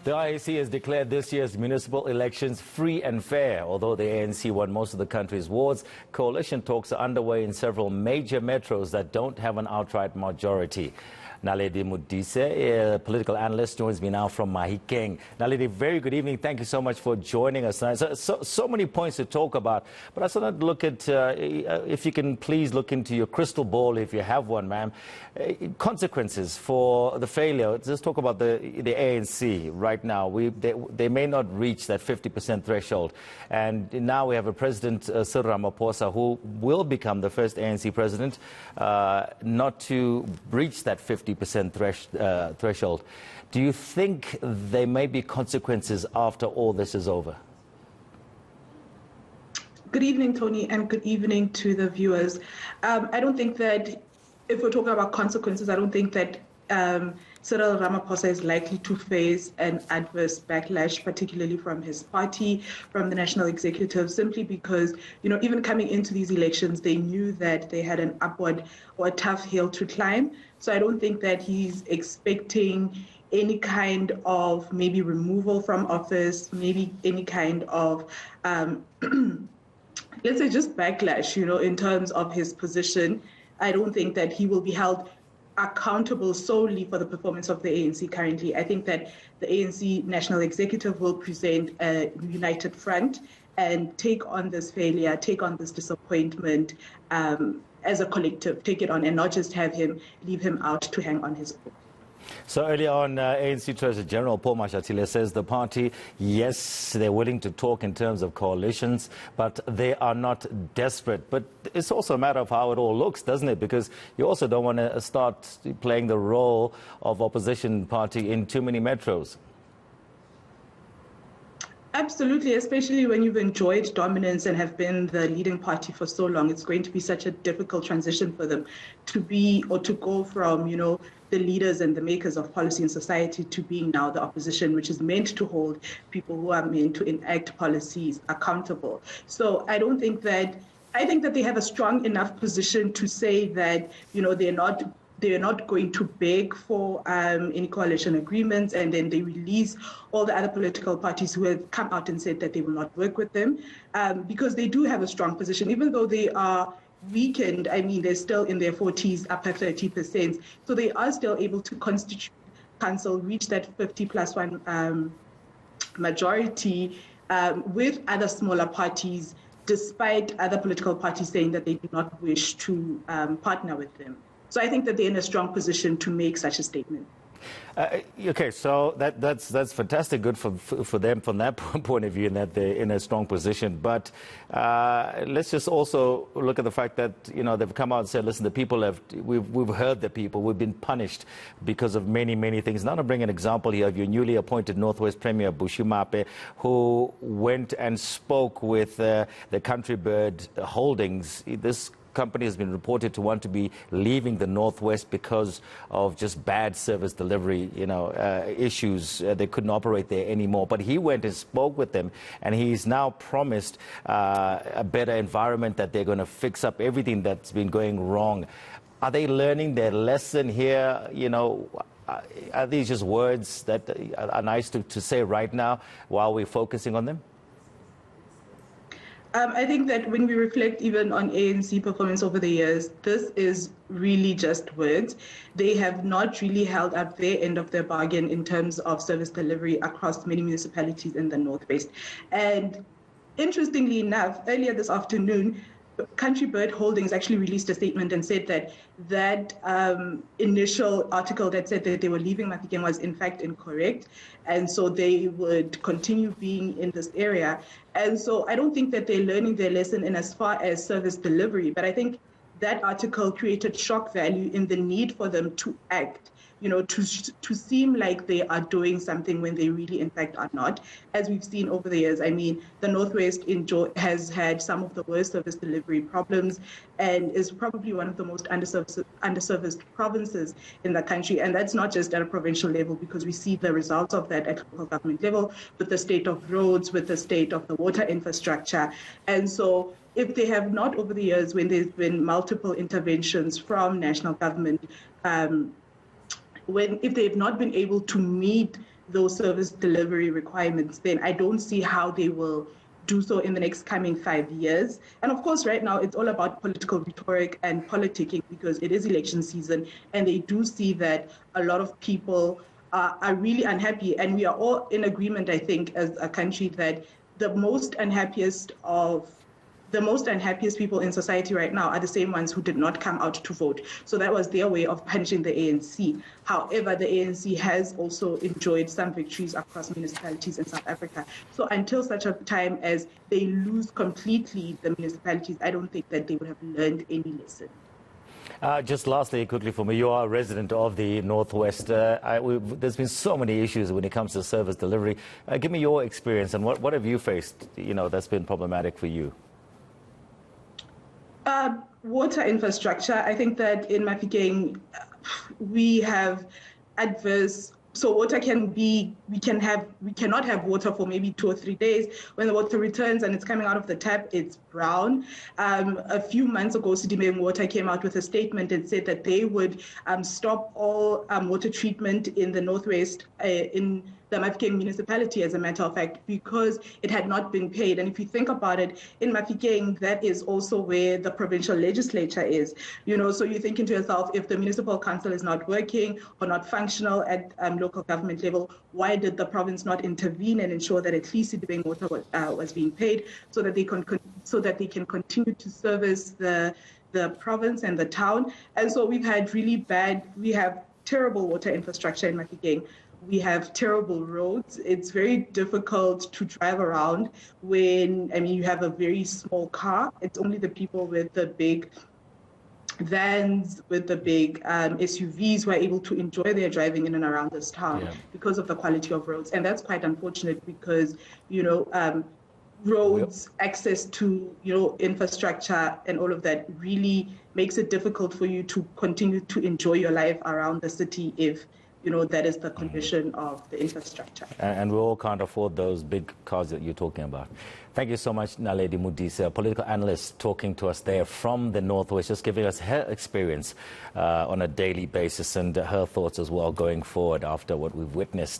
The IEC has declared this year's municipal elections free and fair. Although the ANC won most of the country's wards, coalition talks are underway in several major metros that don't have an outright majority. Naledi Modise, a political analyst, joins me now from Mahikeng. Naledi, very good evening. Thank you so much for joining us tonight. So many points to talk about, but I just want to look at, if you can please look into your crystal ball, if you have one, ma'am. Consequences for the failure. Let's talk about the ANC right now. They may not reach that 50% threshold. And now we have a president, Cyril Ramaphosa, who will become the first ANC president not to breach that 50% threshold. Do you think there may be consequences after all this is over? Good evening, Tony, and good evening to the viewers. I don't think that, if we're talking about consequences, I don't think that Cyril Ramaphosa is likely to face an adverse backlash, particularly from his party, from the national executive, simply because, even coming into these elections, they knew that they had an upward or a tough hill to climb. So I don't think that he's expecting any kind of maybe removal from office, maybe any kind of, let's say, just backlash, in terms of his position. I don't think that he will be held accountable solely for the performance of the ANC currently. I think that the ANC National Executive will present a united front and take on this failure, take on this disappointment as a collective, take it on, and not just leave him out to hang on his own. So earlier on, ANC Treasurer General Paul Mashatile says the party, yes, they're willing to talk in terms of coalitions, but they are not desperate. But it's also a matter of how it all looks, doesn't it? Because you also don't want to start playing the role of opposition party in too many metros. Absolutely, especially when you've enjoyed dominance and have been the leading party for so long. It's going to be such a difficult transition for them to be, or to go from, the leaders and the makers of policy in society to being now the opposition, which is meant to hold people who are meant to enact policies accountable. So I think that they have a strong enough position to say that, they're not going to beg for any coalition agreements, and then they release all the other political parties who have come out and said that they will not work with them, because they do have a strong position, even though they are weakened. I mean, they're still in their 40s, upper 30%. So they are still able to constitute council, reach that 50+1 majority with other smaller parties, despite other political parties saying that they do not wish to partner with them. So I think that they're in a strong position to make such a statement. Okay, so that's fantastic, good for them from that point of view, in that they're in a strong position. But let's just also look at the fact that they've come out and said, listen, the people we've heard the people, we've been punished because of many things. Now to bring an example here of your newly appointed Northwest Premier Bushy Mape, who went and spoke with the Country Bird Holdings. This company has been reported to want to be leaving the Northwest because of just bad service delivery, issues. They couldn't operate there anymore. But he went and spoke with them, and he's now promised a better environment, that they're going to fix up everything that's been going wrong. Are they learning their lesson here? Are these just words that are nice to say right now while we're focusing on them? I think that when we reflect even on ANC performance over the years, this is really just words. They have not really held up their end of their bargain in terms of service delivery across many municipalities in the Northwest. And interestingly enough, earlier this afternoon, Country Bird Holdings actually released a statement and said that initial article that said that they were leaving Mahikeng was in fact incorrect, and so they would continue being in this area. And so I don't think that they're learning their lesson in as far as service delivery, but I think that article created shock value in the need for them to act, to seem like they are doing something when they really, in fact, are not. As we've seen over the years, I mean, the Northwest has had some of the worst service delivery problems and is probably one of the most underserviced provinces in the country. And that's not just at a provincial level, because we see the results of that at local government level, with the state of roads, with the state of the water infrastructure. And so if they have not, over the years, when there's been multiple interventions from national government, if they have not been able to meet those service delivery requirements, then I don't see how they will do so in the next coming 5 years. And of course, right now, it's all about political rhetoric and politicking because it is election season, and they do see that a lot of people are really unhappy. And we are all in agreement, I think, as a country that the most unhappiest people in society right now are the same ones who did not come out to vote. So that was their way of punishing the ANC. However, the ANC has also enjoyed some victories across municipalities in South Africa. So until such a time as they lose completely the municipalities, I don't think that they would have learned any lesson. Just lastly, quickly for me, you are a resident of the Northwest. There's been so many issues when it comes to service delivery. Give me your experience and what have you faced, that's been problematic for you? Water infrastructure. I think that in Mafikeng, we have adverse. So water we cannot have water for maybe 2 or 3 days. When the water returns and it's coming out of the tap, it's brown. A few months ago, Sidimeng Water came out with a statement and said that they would stop all water treatment in the Northwest in the Mafikeng municipality, as a matter of fact, because it had not been paid. And if you think about it, in Mafikeng, that is also where the provincial legislature is. So you're thinking to yourself, if the municipal council is not working or not functional at local government level, why did the province not intervene and ensure that at least Sidibeng Water was being paid so that they can continue to service the province and the town? And so we have terrible water infrastructure in Mafikeng. We have terrible roads. It's very difficult to drive around when, you have a very small car. It's only the people with the big vans, with the big SUVs who are able to enjoy their driving in and around this town because of the quality of roads. And that's quite unfortunate because, roads, access to, infrastructure and all of that really makes it difficult for you to continue to enjoy your life around the city if that is the condition of the infrastructure. And we all can't afford those big cars that you're talking about. Thank you so much, Naledi Modise, a political analyst, talking to us there from the Northwest, just giving us her experience on a daily basis and her thoughts as well going forward after what we've witnessed.